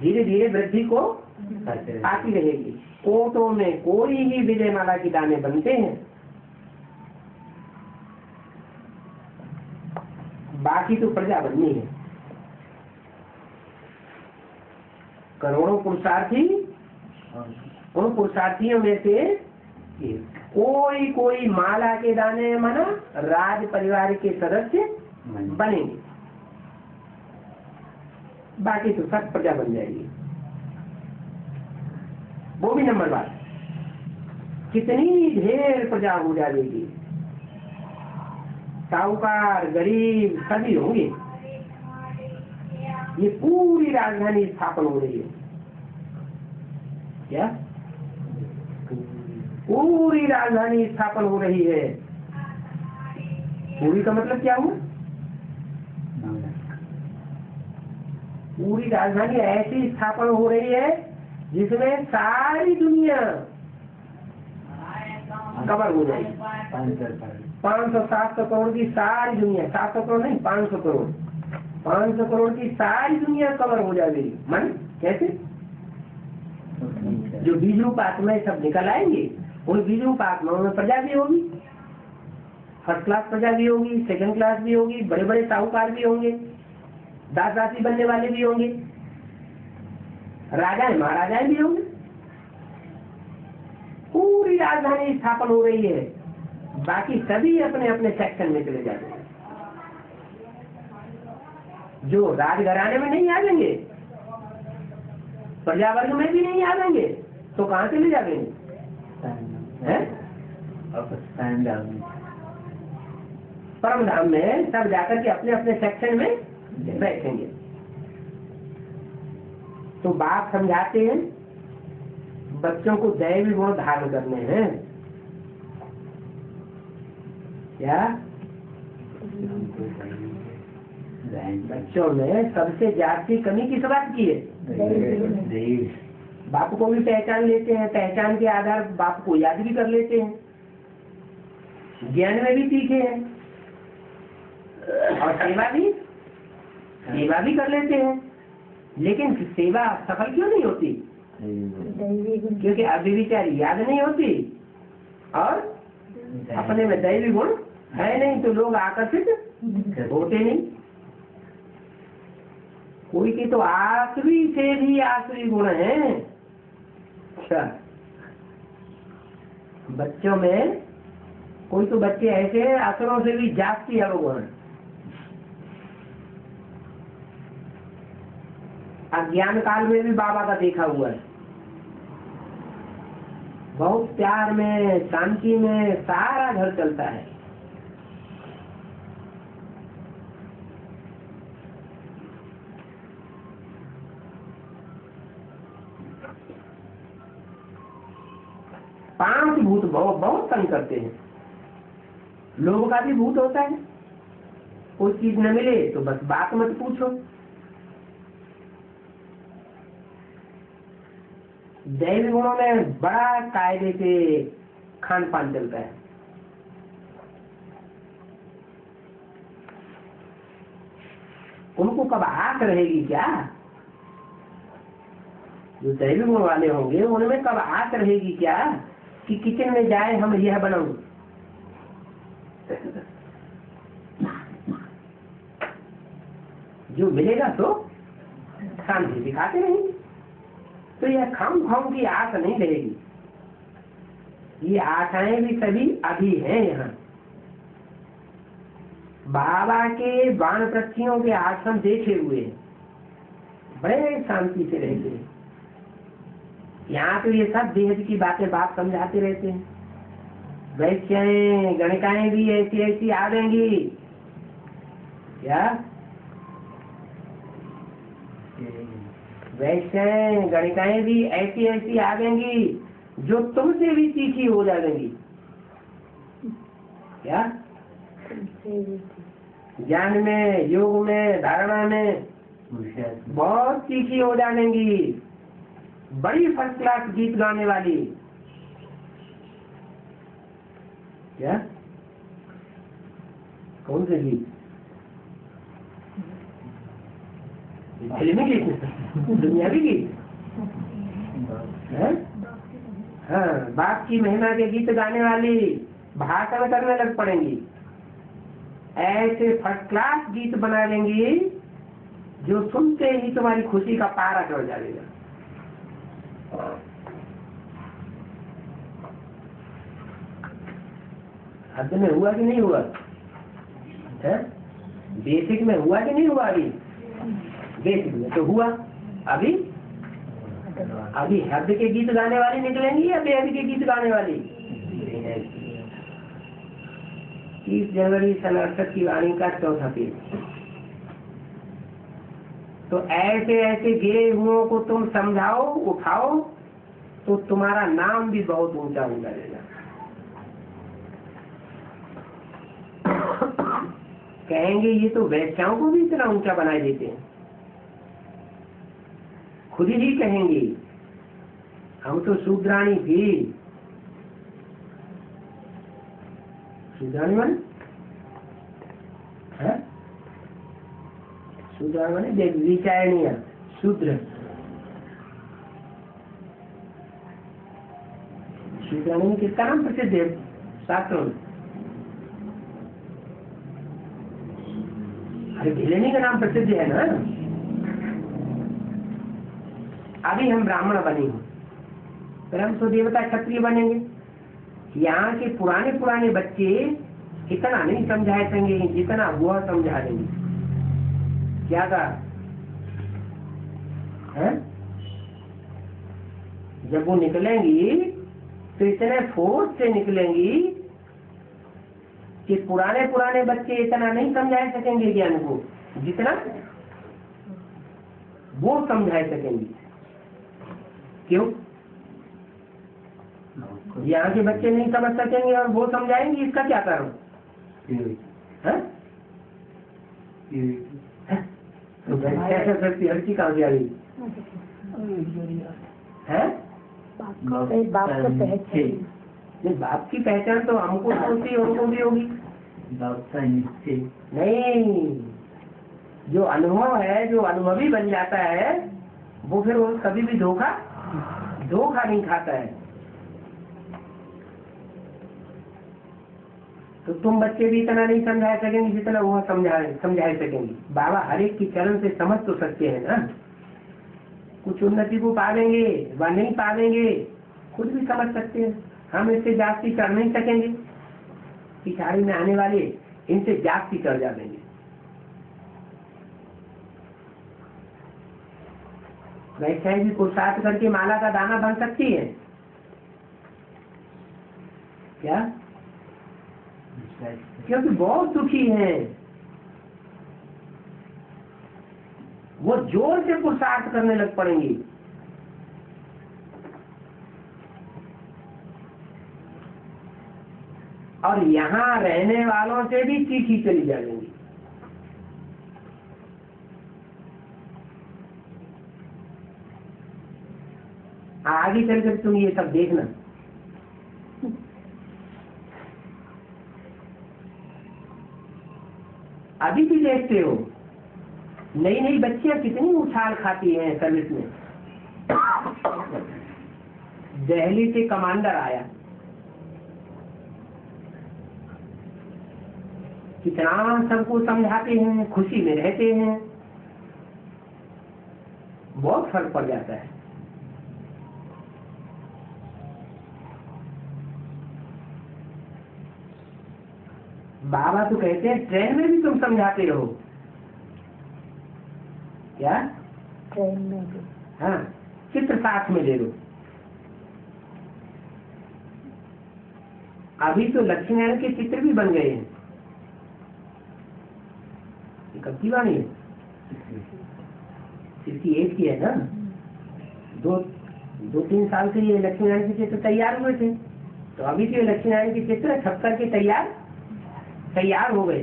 धीरे धीरे वृद्धि को आती रहेगी। कोटों में कोई ही विजय माला की दाने बनते हैं, बाकी तो प्रजा बननी है। करोड़ों पुरुषार्थी, उन पुरुषार्थियों में से कोई माला के दाने माना राज परिवार के सदस्य बनेंगे, बाकी तो सब प्रजा बन जाएगी। वो भी नंबर बात, कितनी ढेर प्रजा हो जाएगी। साहूकार गरीब सभी होंगे। ये पूरी राजधानी स्थापन हो रही है। क्या? पूरी राजधानी स्थापन हो रही है। पूरी का मतलब क्या हुआ? पूरी राजधानी ऐसी स्थापन हो रही है जिसमें सारी दुनिया कवर हो जाएगी। 500-700 करोड़ की सारी दुनिया, 700 करोड़ नहीं, 500 करोड़, 500 करोड़ की सारी दुनिया कवर हो जाएगी। मन कैसे? जो बीज रूप आत्माएं सब निकल आएंगे, उन बीज रूप आत्माओं में प्रजा भी होगी, फर्स्ट क्लास प्रजा भी होगी, सेकंड क्लास भी होगी, बड़े बड़े साहूकार भी होंगे, दास दासी बनने वाले भी होंगे, राजाएं महाराजाएं भी होंगे। पूरी राजधानी स्थापन हो रही है, बाकी सभी अपने अपने सेक्शन में चले जाते हैं। जो राजघराने में नहीं आएंगे, प्रजावर्ग में भी नहीं आएंगे, तो कहाँ चले जाएंगे? परम धाम में सब जाकर के अपने अपने सेक्शन में बैठेंगे। तो बाप समझाते हैं बच्चों को दैवी गुण धारण करने हैं। क्या? बच्चों में सबसे ज्यादा कमी किस बात की है? बाप को भी पहचान लेते हैं, पहचान के आधार बाप को याद भी कर लेते हैं, ज्ञान में भी सीखे हैं, और सेवा भी कर लेते हैं। लेकिन सेवा सफल क्यों नहीं होती? क्योंकि अभिविचार याद नहीं होती और अपने में दैवी गुण है नहीं, तो लोग आकर्षित होते नहीं। कोई के तो आसुरी से भी आसुरी गुण है। अच्छा, बच्चों में कोई तो बच्चे ऐसे हैं असुरों से भी जास्ती गुण है। अज्ञान काल में भी बाबा का देखा हुआ है, बहुत प्यार में शांति में सारा घर चलता है। 5 भूत बहुत बहुत तंग करते हैं। लोभ का भी भूत होता है, कोई चीज न मिले तो बस बात मत पूछो। दैवी गुणों में बड़ा कायदे से खान पान चलता है। उनको कब आस रहेगी क्या? जो दैवी गुण वाले होंगे उनमें कब आस रहेगी क्या कि किचन में जाए हम यह बनाऊं? जो मिलेगा तो शांति दिखाते रहेंगे। तो यह खाऊं खाऊं की आस नहीं रहेगी। ये आशाएं भी सभी अभी हैं। यहाँ बाबा के वानप्रस्थियों के आश्रम देखे हुए हैं, बड़े शांति से रहते हैं। यहाँ तो ये सब देह की बातें बात समझाते रहते हैं। वैश्याएं गणिकाएं भी ऐसी ऐसी आ जाएंगी क्या? वैश्याएं गणिकाएं भी ऐसी ऐसी आ जाएंगी जो तुमसे भी तीखी हो जाएंगी क्या? ज्ञान में, योग में, धारणा में बहुत तीखी हो जाएंगी। बड़ी फर्स्ट क्लास गीत गाने वाली क्या? कौन से गीत? फिल्मी गीत, दुनियावी गीत? हाँ, बाप की महिमा के गीत गाने वाली भाषण करने लग पड़ेंगी। ऐसे फर्स्ट क्लास गीत बना लेंगी जो सुनते ही तुम्हारी खुशी का पारा चढ़ जाएगा। हद में हुआ कि नहीं हुआ है? बेसिक में हुआ कि नहीं हुआ? अभी बेसिक में तो हुआ। अभी अभी हद के गीत गाने वाली निकलेंगी या बेहद के गीत गाने वाली? 30 जनवरी सन 68 की वाणी का 4था पेज। तो ऐसे ऐसे गिरे हुओं को तुम समझाओ, उठाओ, तो तुम्हारा नाम भी बहुत ऊंचा हो जाएगा। कहेंगे ये तो वैश्याओं को भी इतना ऊंचा बनाए देते हैं। खुद ही कहेंगे हम तो शूद्राणी थी। शूद्राणी माने शूद्राणी माने विचारणीय शूद्र। शूद्राणी में किसका नाम प्रसिद्ध है शास्त्रों में? अरे भिलेनी का नाम प्रसिद्ध है ना। अभी हम ब्राह्मण बने हैं, फिर हम तो देवता क्षत्रिय बनेंगे। यहाँ के पुराने पुराने बच्चे इतना नहीं समझाए सकेंगे जितना हुआ समझा देंगे। क्या कहा है? जब वो निकलेंगी तो इतने फोर्स से निकलेंगी कि पुराने पुराने बच्चे इतना नहीं समझा सकेंगे ज्ञान को जितना वो समझा सकेंगे। क्यों? यहाँ के बच्चे नहीं समझ सकेंगे और वो समझाएंगे, इसका क्या कारण है? तो कैसे सकती हल्की कहाँ से आ गई है? बाप को पहचान नहीं, बाप की पहचान तो हमको होती उनको भी होगी। नहीं, जो अनुभव है, जो अनुभवी बन जाता है वो फिर वो कभी भी धोखा नहीं खाता है। तो तुम बच्चे भी इतना नहीं समझा सकेंगे जितना वो समझा सकेंगे। बाबा हर एक की चरण से समझ तो सकते हैं ना। कुछ उन्नति को पावेंगे व नहीं पावेंगे खुद भी समझ सकते हैं। हम इससे जास्ती कर नहीं सकेंगे। पिछाड़ी में आने वाले इनसे जास्ती कर जाएंगे। वैसे भी पुरुषार्थ करके माला का दाना बन सकती है क्या? क्योंकि बहुत दुखी हैं, वो जोर से पुरुषार्थ करने लग पड़ेंगे। और यहाँ रहने वालों से भी तीखी चली जाएंगी। आगे चलकर तुम ये सब देखना। अभी भी देखते हो नई नई बच्चियां कितनी उछाल खाती हैं सर्विस में। दिल्ली से कमांडर आया, कितना सबको समझाते हैं, खुशी में रहते हैं, बहुत फर्क पड़ जाता है। बाबा तो कहते हैं ट्रेन में भी तुम समझाते रहो। क्या? ट्रेन में भी। हाँ, चित्र साथ में ले लो। अभी तो लक्ष्मी नारायण के चित्र भी बन गए हैं। कब की वाणी है? 68 की है ना। 2-3 साल से ये लक्ष्मी नारायण के चित्र तैयार हुए थे, तो अभी तो ये लक्ष्मी नारायण के चित्र 76 के तैयार हो गए।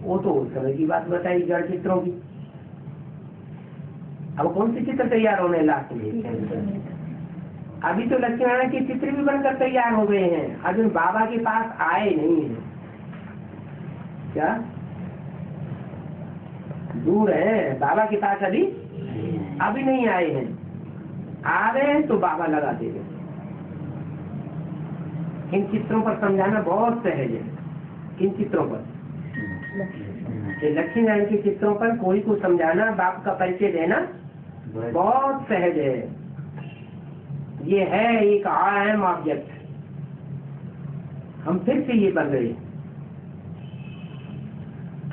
वो तो उस समय की बात बताई जड़ चित्रों की। अब कौन से चित्र तैयार होने लास्ट में? अभी तो लक्ष्मी नारायण के चित्र भी बनकर तैयार हो गए हैं, अर्जुन बाबा के पास आए नहीं है। क्या? दूर है, बाबा के पास अभी नहीं आए हैं। आ गए तो बाबा लगा देंगे। इन चित्रों पर समझाना बहुत सहज है। किन चित्रों पर? लक्ष्मी नारायण के चित्रों पर कोई को समझाना, बाप का परिचय देना बहुत सहज है। ये है एक अहम ऑब्जेक्ट। हम फिर से ये बन रहे हैं।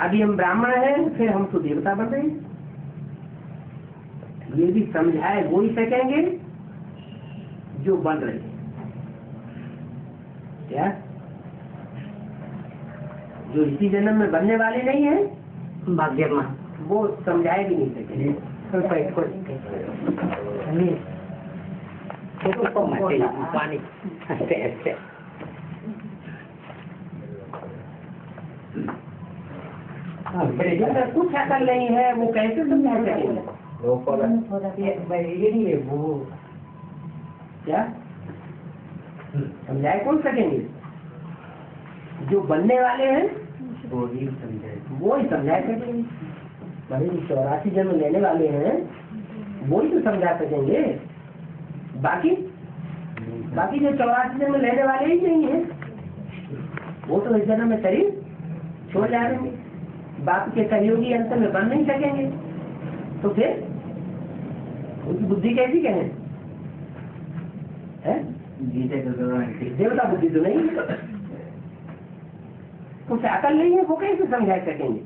अभी हम ब्राह्मण हैं, फिर हम तो देवता बन रहे हैं। ये भी समझाए वो ही सकेंगे जो बन रहे हैं। क्या? जो इसी जन्म में बनने वाले नहीं है, भाग्यमा, वो समझाए भी नहीं सकेंगे। कुछ अकल नहीं है, वो कैसे समझा सकेंगे? वो क्या समझाए कौन सकेंगे? जो बनने वाले हैं वो ही समझाए सकेंगे। भाई 84 जन्म लेने वाले हैं, वो ही तो समझा सकेंगे। बाकी जो 84 जन्म लेने वाले ही नहीं है, वो तो इस जन्म में शरीर छोड़ जाएंगे। बाप के सहयोगी अंत में बन नहीं सकेंगे, तो फिर उनकी बुद्धि कैसी कहें? देवता बुद्धि तो नहीं है, कुछ अकल नहीं है, वो कैसे समझा सकेंगे?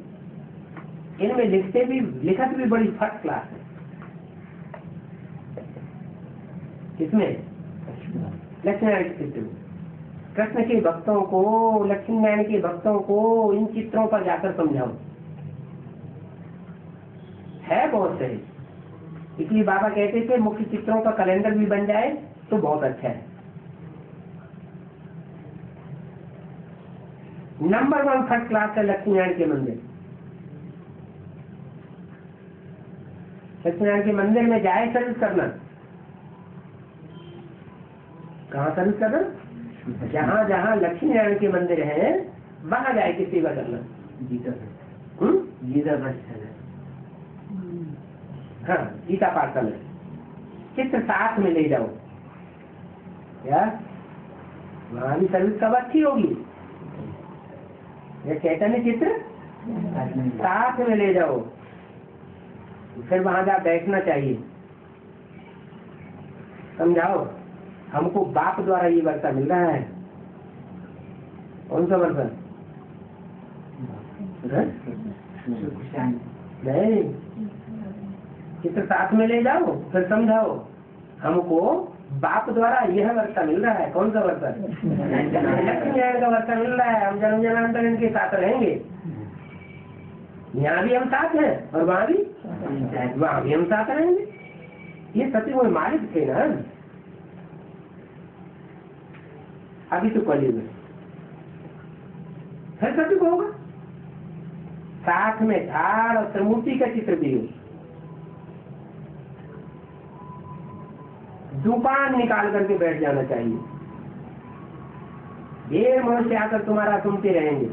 इनमें लिखत भी बड़ी फर्स्ट क्लास है। किसमें? लक्ष्मी नारायण के चित्र में। कृष्ण के भक्तों को, लक्ष्मी नारायण के भक्तों को इन चित्रों पर जाकर समझाओ। है बहुत सही। इसलिए बाबा कहते थे मुख्य चित्रों का कैलेंडर भी बन जाए तो बहुत अच्छा है। नंबर 1 फर्स्ट क्लास है लक्ष्मी नारायण के मंदिर। लक्ष्मी नारायण के मंदिर में जाए सर्विस करना। कहाँ सर्विस करना? जहाँ जहाँ लक्ष्मी नारायण के मंदिर है वहाँ जाए के सेवा करना। गीता हाँ, गीता पाठ करना। चित्र साथ में ले जाओ। क्या वहाँ भी सर्विस कब अच्छी होगी? ये चैतन्य चित्र साथ में ले जाओ, फिर वहां जा बैठना चाहिए। समझाओ हमको बाप द्वारा ये वर्षा मिल रहा है। कौन सा वर्षा? नहीं, चित्र साथ में ले जाओ, फिर समझाओ हमको बाप द्वारा यह वर्षा मिल रहा है। कौन सा वर्षा? लक्ष्मी नारायण का वर्षा मिल रहा है। हम जन्म जन्मांतर इनके साथ रहेंगे। यहाँ भी हम साथ हैं और वहाँ भी हम साथ रहेंगे। ये सत्य वो मालिक थे ना। अभी तो कलयुग है। फिर सभी को होगा। साथ में झाड़ और त्रिमूर्ति का चित्र भी हो। जुबान निकाल करके बैठ जाना चाहिए। ढेर मनुष्य आकर तुम्हारा सुनते रहेंगे।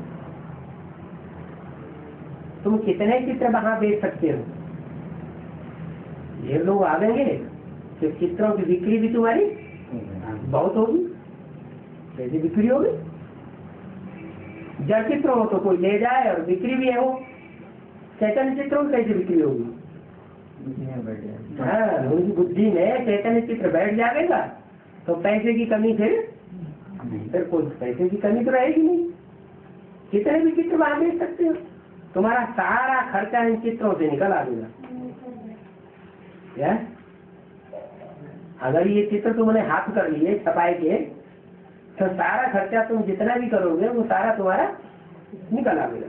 तुम कितने चित्र वहां बेच सकते हो? ढेर लोग आवेंगे तो चित्रों की बिक्री भी तुम्हारी बहुत होगी। कैसे बिक्री होगी? जड़ चित्र हो तो कोई ले जाए और बिक्री भी हो। चैतन्य चित्रों की कैसे बिक्री होगी? हाँ, उनकी बुद्धि में चैतन्य चित्र बैठ जाएगा तो पैसे की कमी फिर कोई पैसे की कमी तो रहेगी नहीं। कितने भी चित्र वहां बेच सकते हो। तुम्हारा सारा खर्चा इन चित्रों से निकल आएगा। क्या अगर ये चित्र तुमने हाथ कर लिए छपाई के तो सारा खर्चा तुम जितना भी करोगे वो सारा तुम्हारा निकल आएगा।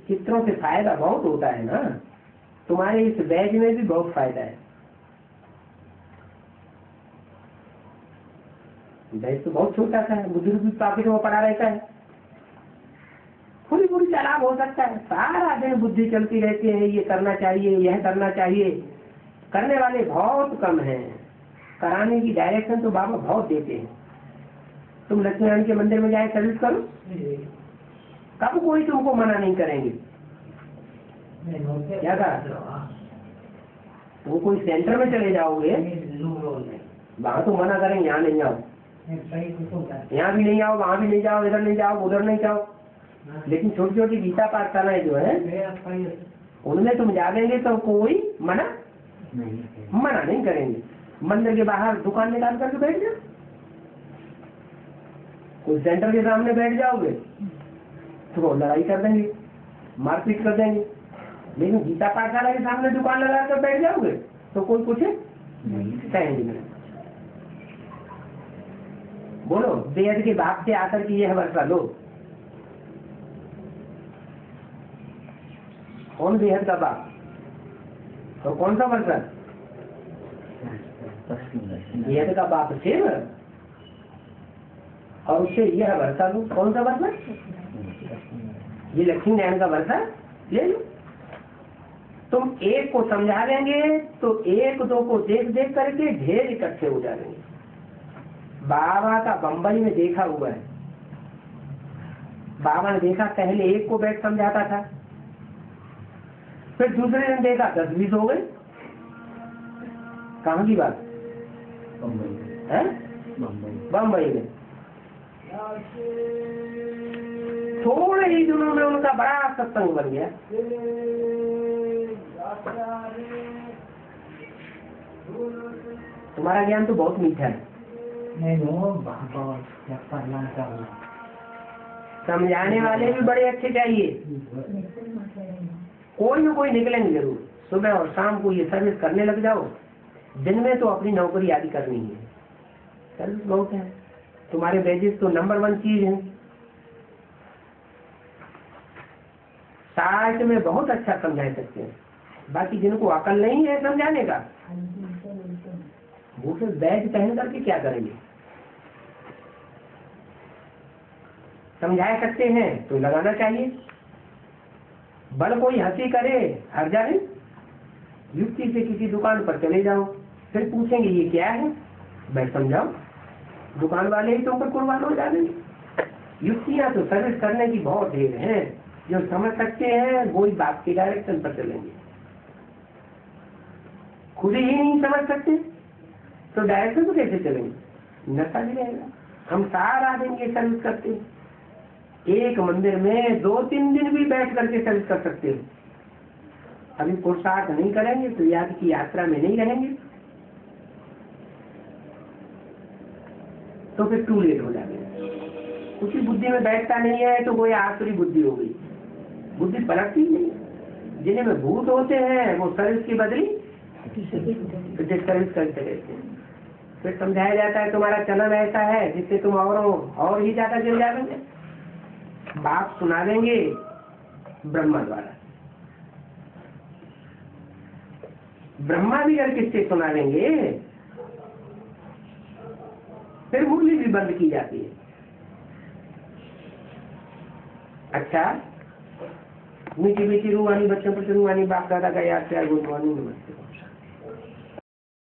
चित्रों से फायदा बहुत होता है ना। तुम्हारे इस बैग में भी बहुत फायदा है। बैग तो बहुत छोटा सा है, बुजुर्ग भी पॉकेट में पड़ा रहता है। थोड़ी थोड़ी चालाक हो सकता है। सारा दिन बुद्धि चलती रहती है, ये करना चाहिए, यह करना चाहिए। करने वाले बहुत कम हैं। कराने की डायरेक्शन तो बाबा बहुत देते हैं। तुम लक्ष्मीनारायण के मंदिर में जाए सर्विस करो, कब कोई तुमको मना नहीं करेंगे। क्या कहा? तुम कोई सेंटर में चले जाओगे वहां तो मना करेंगे, यहाँ नहीं जाओ, यहाँ भी नहीं आओ, वहाँ भी नहीं जाओ, इधर नहीं जाओ, उधर नहीं जाओ। लेकिन छोटी छोटी गीता पाठशालाएं जो है उनमें तुम जाएंगे तो कोई मना नहीं करेंगे। मंदिर के बाहर दुकान निकाल करके बैठ जाओ। कोई सेंटर के सामने बैठ जाओगे तो लड़ाई कर देंगे, मारपीट कर देंगे। लेकिन गीता पाठशाला के सामने दुकान लगा कर बैठ जाओगे तो कोई कुछ कहेंगे नहीं। बोलो, वेद के बाप से आकर के यह वर्षा लो। कौन बेहद का बाप? तो कौन सा वर्षा? बेहद का बाप शिव और उससे यह वर्षा लो। कौन सा वर्षा? ये लक्ष्मी नारायण का वर्षा ले लो। तुम एक को समझा देंगे तो एक दो को देख देख करके ढेर इकट्ठे हो जाएंगे। बाबा का बंबई में देखा हुआ है। बाबा ने देखा पहले एक को बैठ समझाता था, फिर दूसरे दिन देखा 10-20 हो गए। कहाँ की बात है? बंबई में। थोड़े ही दिनों में उनका बड़ा सत्संग बन गया। तुम्हारा ज्ञान तो बहुत मीठा है। समझाने वाले भी बड़े अच्छे चाहिए। कोई न कोई निकलेंगे जरूर। सुबह और शाम को ये सर्विस करने लग जाओ। दिन में तो अपनी नौकरी आदि करनी है। सर्विस बहुत है। तुम्हारे वेजेस तो नंबर 1 चीज है। साथ में बहुत अच्छा समझा सकते हैं। बाकी जिनको अकल नहीं है समझाने का वो फिर बैग पहन करके क्या करेंगे? समझा सकते हैं तो लगाना चाहिए। बल कोई हंसी करे हर जाए। युक्ति से किसी दुकान पर चले जाओ, फिर पूछेंगे ये क्या है, बैठ समझाओ। दुकान वाले ही तुम पर कुर्बान हो जाएंगे। युक्तियां तो सर्विस करने की बहुत ढेर हैं। जो समझ सकते हैं वो ही बात की डायरेक्शन पर चलेंगे। खुद ही नहीं समझ सकते तो डायरेक्शन तो कैसे चलेंगे? नशा भी रहेगा। हम सारा दिन ये सर्विस करते हैं। एक मंदिर में 2-3 दिन भी बैठ करके सर्विस कर सकते हो। अभी पुरुषार्थ नहीं करेंगे तो याद की यात्रा में नहीं रहेंगे तो फिर टू लेट हो जाएगा। उसी बुद्धि में बैठता नहीं है तो कोई आसुरी बुद्धि हो गई। बुद्धि पलटती नहीं। जिन्हें में भूत होते हैं वो सर्विस की बदली सर्विस करते रहते हैं। फिर समझाया जाता है तुम्हारा चलन ऐसा है जिससे तुम और ही ज्यादा गिर जाएंगे। बात सुना देंगे ब्रह्मा द्वारा। ब्रह्मा भी अगर किससे सुना देंगे फिर मुरली भी बंद की जाती है। अच्छा, मीठी मीठी रूहानी बच्चों पर रूहानी बाप दादा का याद किया, गुड मॉर्निंग, नमस्ते।